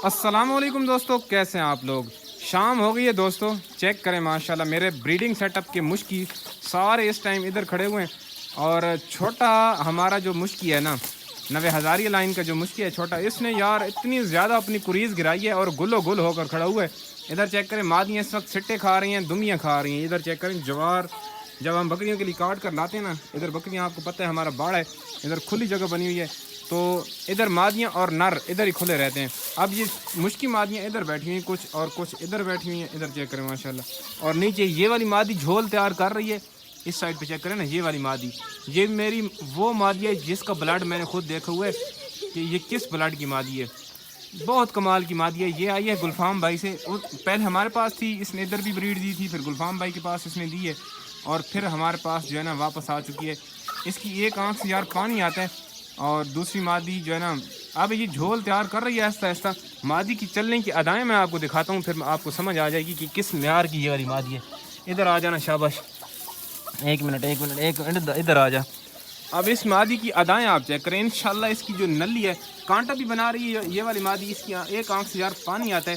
السلام علیکم دوستو، کیسے ہیں آپ لوگ؟ شام ہو گئی ہے دوستو، چیک کریں ماشاءاللہ میرے بریڈنگ سیٹ اپ کے مشکی سارے اس ٹائم ادھر کھڑے ہوئے ہیں۔ اور چھوٹا ہمارا جو مشکی ہے نا، 90,000 لائن کا جو مشکی ہے چھوٹا، اس نے یار اتنی زیادہ اپنی کوریز گرائی ہے اور گلو گل ہو کر کھڑا ہوا ہے۔ ادھر چیک کریں، مادیاں اس وقت سٹے کھا رہی ہیں، دمیاں کھا رہی ہیں۔ ادھر چیک کریں جوار، جب ہم بکریوں کے لیے کاٹ کر لاتے ہیں نا، ادھر بکریاں آپ کو پتہ ہے ہمارا باڑ ہے، ادھر کھلی جگہ بنی ہوئی ہے، تو ادھر مادیاں اور نر ادھر ہی کھلے رہتے ہیں۔ اب یہ مشکی مادیاں ادھر بیٹھی ہوئی ہیں کچھ، اور کچھ ادھر بیٹھی ہوئی ہیں۔ ادھر چیک کریں ماشاءاللہ، اور نیچے یہ والی مادی جھول تیار کر رہی ہے۔ اس سائڈ پہ چیک کریں نا، یہ والی مادی، یہ میری وہ مادی ہے جس کا بلڈ میں نے خود دیکھا ہوا ہے کہ یہ کس بلڈ کی مادی ہے۔ بہت کمال کی مادی ہے۔ یہ آئی ہے گلفام بھائی سے، پہلے ہمارے پاس تھی، اس نے ادھر بھی بریڈ دی تھی، پھر گلفام بھائی کے پاس اس نے دی ہے، اور پھر ہمارے پاس جو ہے نا واپس آ چکی ہے۔ اس کی ایک آنکھ سے یار پانی آتا ہے، اور دوسری مادی جو ہے نا اب یہ جھول تیار کر رہی ہے آہستہ آہستہ۔ مادی کی چلنے کی ادائیں میں آپ کو دکھاتا ہوں، پھر آپ کو سمجھ آ جائے گی کہ کس معیار کی یہ والی مادی ہے۔ ادھر آ جانا، شاباش، ایک منٹ ادھر آ جا۔ اب اس مادی کی ادائیں آپ چیک کریں، انشاءاللہ اس کی جو نلی ہے کانٹا بھی بنا رہی ہے یہ والی مادی۔ اس کی ایک آنکھ سے یار پانی آتا ہے،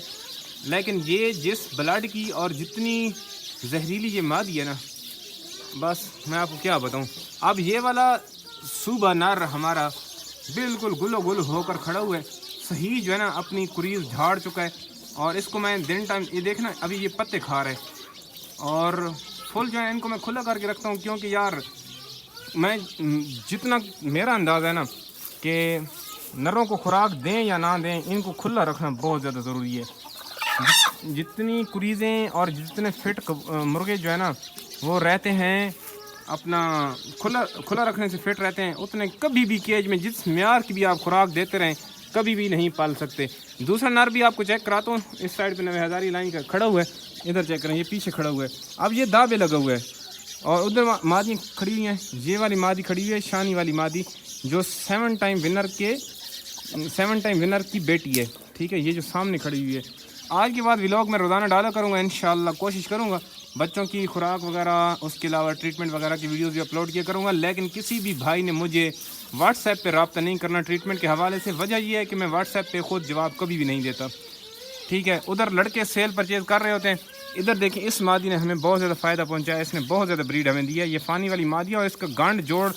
لیکن یہ جس بلڈ کی اور جتنی زہریلی یہ مادی ہے نا، بس میں آپ کو کیا بتاؤں۔ اب یہ والا صوبہ نر ہمارا بالکل گلو گل ہو کر کھڑا ہوا ہے، صحیح جو ہے نا اپنی کوریز جھاڑ چکا ہے، اور اس کو میں دن ٹائم یہ دیکھنا ابھی یہ پتے کھا رہے، اور فل جو ہے ان کو میں کھلا کر کے رکھتا ہوں، کیونکہ یار میں جتنا میرا انداز ہے نا کہ نروں کو خوراک دیں یا نہ دیں، ان کو کھلا رکھنا بہت زیادہ ضروری ہے۔ جتنی کوریزیں اور جتنے فٹ مرغے جو ہے نا وہ رہتے ہیں اپنا کھلا رکھنے سے فٹ رہتے ہیں، اتنے کبھی بھی کیج میں جس معیار کی بھی آپ خوراک دیتے رہیں کبھی بھی نہیں پال سکتے۔ دوسرا نر بھی آپ کو چیک کراتا ہوں، اس سائڈ پہ 90,000 لائن کا کھڑا ہوا ہے، ادھر چیک کریں، یہ پیچھے کھڑا ہوا ہے۔ اب یہ دابے لگا ہوا ہے، اور ادھر مادی کھڑی ہوئی ہیں، یہ والی مادی کھڑی ہوئی ہے، شانی والی مادی جو 7 ٹائم ونر کی بیٹی ہے، ٹھیک ہے، یہ جو سامنے کھڑی ہوئی ہے۔ آج کے بعد ولاگ میں روزانہ ڈالا کروں گا، انشاءاللہ کوشش کروں گا بچوں کی خوراک وغیرہ، اس کے علاوہ ٹریٹمنٹ وغیرہ کی ویڈیوز بھی اپلوڈ کیا کروں گا، لیکن کسی بھی بھائی نے مجھے واٹس ایپ پہ رابطہ نہیں کرنا ٹریٹمنٹ کے حوالے سے۔ وجہ یہ ہے کہ میں واٹس ایپ پہ خود جواب کبھی بھی نہیں دیتا، ٹھیک ہے۔ ادھر لڑکے سیل پرچیز کر رہے ہوتے ہیں، ادھر دیکھیں اس مادی نے ہمیں بہت زیادہ فائدہ پہنچایا، اس نے بہت زیادہ بریڈ ہمیں دیا۔ یہ فانی والی مادی ہے، اور اس کا گانڈ جوڑ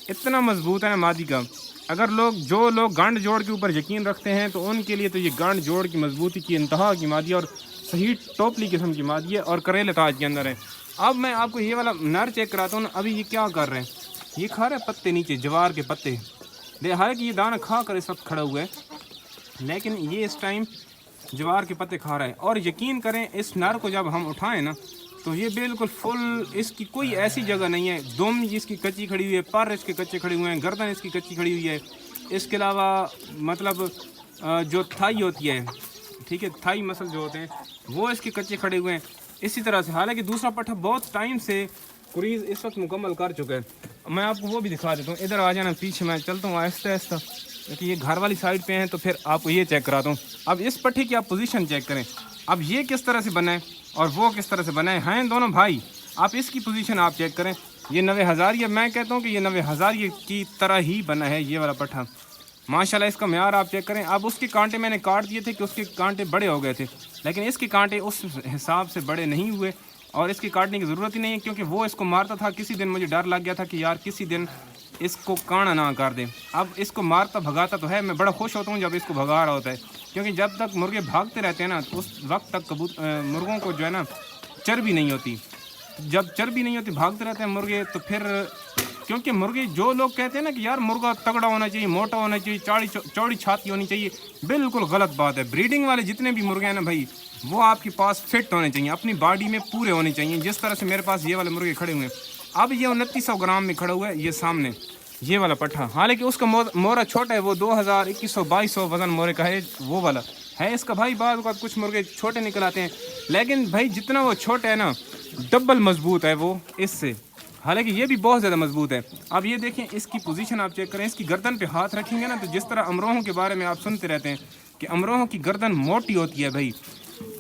اتنا مضبوط ہے نا مادی کا، اگر جو لوگ گانڈ جوڑ کے اوپر یقین رکھتے ہیں تو ان کے لیے تو یہ گانڈ جوڑ کی مضبوطی کی انتہا کی مادی ہے، اور صحیح ٹوپلی قسم کی مادی ہے، اور کریلے تاج کے اندر ہے۔ اب میں آپ کو یہ والا نر چیک کراتا ہوں نا، ابھی یہ کیا کر رہے ہیں، یہ کھا رہے پتے، نیچے جوار کے پتے، حالانکہ یہ دانہ کھا کر اس وقت کھڑا ہوا ہے، لیکن یہ اس ٹائم جوار کے پتے کھا رہا ہے۔ اور یقین کریں اس نر کو جب ہم اٹھائیں نا تو یہ بالکل فل، اس کی کوئی ایسی جگہ نہیں ہے، دم اس کی کچی کھڑی ہوئی ہے، پر اس کے کچے کھڑے ہوئے ہیں، گردن اس کی کچی کھڑی ہوئی ہے، اس کے علاوہ مطلب جو تھائی ہوتی ہے، ٹھیک ہے، تھائی مسل جو ہوتے ہیں وہ اس کے کچے کھڑے ہوئے ہیں اسی طرح سے۔ حالانکہ دوسرا پٹھا بہت ٹائم سے کوریز اس وقت مکمل کر چکا ہے، میں آپ کو وہ بھی دکھا دیتا ہوں۔ ادھر آ جانا، پیچھے میں چلتا ہوں آہستہ آہستہ، کیونکہ یہ گھر والی سائڈ پہ ہیں، تو پھر آپ کو یہ چیک کراتا ہوں۔ اب اس پٹھے کی آپ پوزیشن چیک کریں، اب یہ کس طرح سے بنا ہے اور وہ کس طرح سے بنا ہیں دونوں بھائی، آپ اس کی پوزیشن آپ چیک کریں۔ یہ 90,000، میں کہتا ہوں کہ یہ 90,000 کی طرح ہی بنا ہے یہ والا پٹھا، ماشاءاللہ اس کا معیار آپ چیک کریں۔ اب اس کے کانٹے میں نے کاٹ دیے تھے کہ اس کے کانٹے بڑے ہو گئے تھے، لیکن اس کے کانٹے اس حساب سے بڑے نہیں ہوئے، اور اس کی کاٹنے کی ضرورت ہی نہیں ہے، کیونکہ وہ اس کو مارتا تھا۔ کسی دن مجھے ڈر لگ گیا تھا کہ یار کسی دن اس کو کانا نہ کر دیں۔ اب اس کو مارتا بھگاتا تو ہے، میں بڑا خوش ہوتا ہوں جب اس کو بھگا رہا ہوتا ہے، کیونکہ جب تک مرغے بھاگتے رہتے ہیں نا تو اس وقت تک مرغوں کو جو ہے نا چربی نہیں ہوتی۔ جب چربی نہیں ہوتی، بھاگتے رہتے ہیں مرغے، تو پھر کیونکہ مرغے، جو لوگ کہتے ہیں نا کہ یار مرغا تگڑا ہونا چاہیے، موٹا ہونا چاہیے، چوڑی چھاتی ہونی چاہیے، بالکل غلط بات ہے۔ بریڈنگ والے جتنے بھی مرغے ہیں نا بھائی، وہ آپ کے پاس فٹ ہونے چاہیے، اپنی باڈی میں پورے ہونے چاہیے، جس طرح سے میرے پاس یہ والے مرغے کھڑے ہوئے ہیں۔ اب یہ 2900 گرام میں کھڑا ہوا ہے یہ سامنے یہ والا پٹھا، حالانکہ اس کا مورا چھوٹا ہے، وہ 2000، 2100، 2200 وزن مورے کا ہے، وہ والا ہے اس کا بھائی۔ بعض اوقات کچھ مرغے چھوٹے نکل آتے ہیں، لیکن بھائی جتنا وہ چھوٹا ہے نا ڈبل مضبوط ہے وہ اس سے، حالانکہ یہ بھی بہت زیادہ مضبوط ہے۔ اب یہ دیکھیں اس کی پوزیشن آپ چیک کریں، اس کی گردن پہ ہاتھ رکھیں گے نا تو جس طرح امروہوں کے بارے میں آپ سنتے رہتے ہیں کہ امروہوں کی گردن موٹی ہوتی ہے بھائی،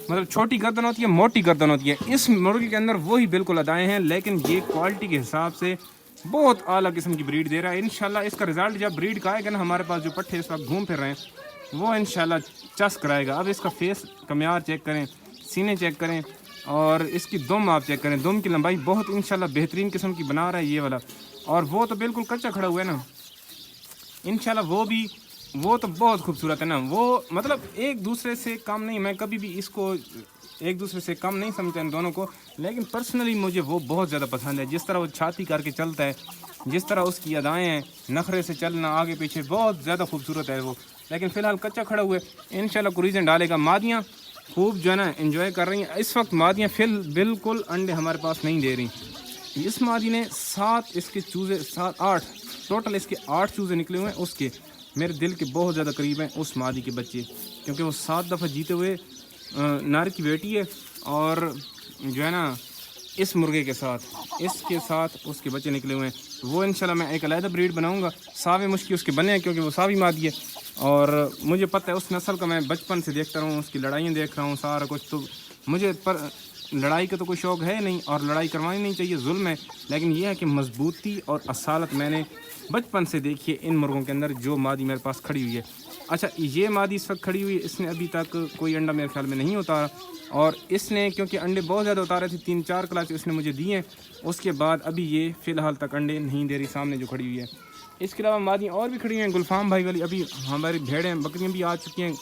مطلب چھوٹی گردن ہوتی ہے، موٹی گردن ہوتی ہے، اس مرغی کے اندر وہی بالکل ادائیں ہیں، لیکن یہ کوالٹی کے حساب سے بہت اعلیٰ قسم کی بریڈ دے رہا ہے۔ انشاءاللہ اس کا رزلٹ جب بریڈ کا آئے گا نا، ہمارے پاس جو پٹھے اس وقت گھوم پھر رہے ہیں وہ انشاءاللہ چس کرائے گا. اب اس کا فیس کا معیار چیک کریں, سینے چیک کریں, اور اس کی دم آپ چیک کریں. دم کی لمبائی بہت انشاءاللہ بہترین قسم کی بنا رہا ہے یہ والا. اور وہ تو بالکل کچا کھڑا ہوا ہے نا انشاءاللہ. وہ تو بہت خوبصورت ہے نا. وہ مطلب ایک دوسرے سے کم نہیں, میں کبھی بھی اس کو ایک دوسرے سے کم نہیں سمجھتا ان دونوں کو, لیکن پرسنلی مجھے وہ بہت زیادہ پسند ہے. جس طرح وہ چھاتی کر کے چلتا ہے, جس طرح اس کی ادائیں ہیں, نخرے سے چلنا آگے پیچھے, بہت زیادہ خوبصورت ہے وہ. لیکن فی الحال کچا کھڑا ہوا ہے, انشاءاللہ کوریزن ڈالے گا. مادیاں خوب جو ہے نا انجوائے کر رہی ہیں اس وقت. مادیاں بالکل انڈے ہمارے پاس نہیں دے رہی. اس مادی نے 7 اس کے چوزے 8 ٹوٹل اس کے 8 چوزے نکلے ہوئے ہیں. اس کے میرے دل کے بہت زیادہ قریب ہیں اس مادی کے بچے, کیونکہ وہ 7 دفعہ جیتے ہوئے نر کی بیٹی ہے. اور جو ہے نا اس مرغے کے ساتھ اس کے بچے نکلے ہوئے ہیں. وہ انشاءاللہ میں ایک علیحدہ بریڈ بناؤں گا. ساوے مشکی اس کے بنے ہیں کیونکہ وہ ساوی مادی ہے, اور مجھے پتہ ہے اس نسل کا میں بچپن سے دیکھتا رہا ہوں, اس کی لڑائیاں دیکھ رہا ہوں سارا کچھ. تو مجھے لڑائی کا تو کوئی شوق ہے نہیں, اور لڑائی کروانی نہیں چاہیے, ظلم ہے. لیکن یہ ہے کہ مضبوطی اور اصالت میں نے بچپن سے دیکھی ہے ان مرغوں کے اندر. جو مادی میرے پاس کھڑی ہوئی ہے, اچھا یہ مادی اس وقت کھڑی ہوئی ہے, اس نے ابھی تک کوئی انڈا میرے خیال میں نہیں اتارا. اور اس نے کیونکہ انڈے بہت زیادہ اتارے تھے, 3-4 کلاچ اس نے مجھے دیے ہیں. اس کے بعد ابھی یہ فی الحال تک انڈے نہیں دے رہی سامنے جو کھڑی ہوئی ہے. اس کے علاوہ مادیاں اور بھی کھڑی ہیں گلفام بھائی والی. ابھی ہماری بھیڑیں بکریاں بھی آ چکی ہیں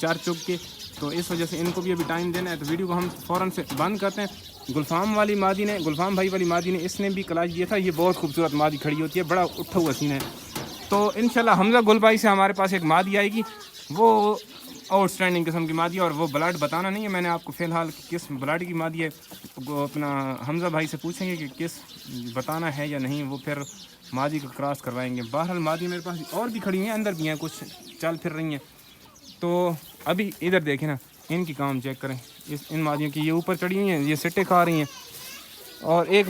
4 چوک کے, تو اس وجہ سے ان کو بھی ابھی ٹائم دینا ہے. تو ویڈیو کو ہم فوراً سے بند کرتے ہیں. گلفام بھائی والی مادی نے اس نے بھی کلاچ دیا تھا. یہ بہت خوبصورت مادی کھڑی ہوتی ہے, بڑا اٹھا ہوا سین ہے. تو انشاءاللہ حمزہ گل بھائی سے ہمارے پاس ایک مادی آئے گی, وہ آؤٹ اسٹینڈنگ قسم کی مادی ہے. اور وہ بلڈ بتانا نہیں ہے میں نے آپ کو فی الحال کس بلڈ کی مادی ہے. وہ اپنا حمزہ بھائی سے پوچھیں گے کہ کس بتانا ہے یا نہیں, وہ پھر مادی کو کراس کروائیں گے. بہرحال مادی میرے پاس اور بھی کھڑی ہیں, اندر بھی ہیں, کچھ چل پھر رہی ہیں. تو ابھی ادھر دیکھیں نا, ان کی کام چیک کریں. ان مادیوں کی یہ اوپر چڑھی ہوئی ہیں, یہ سٹے کھا رہی ہیں. اور ایک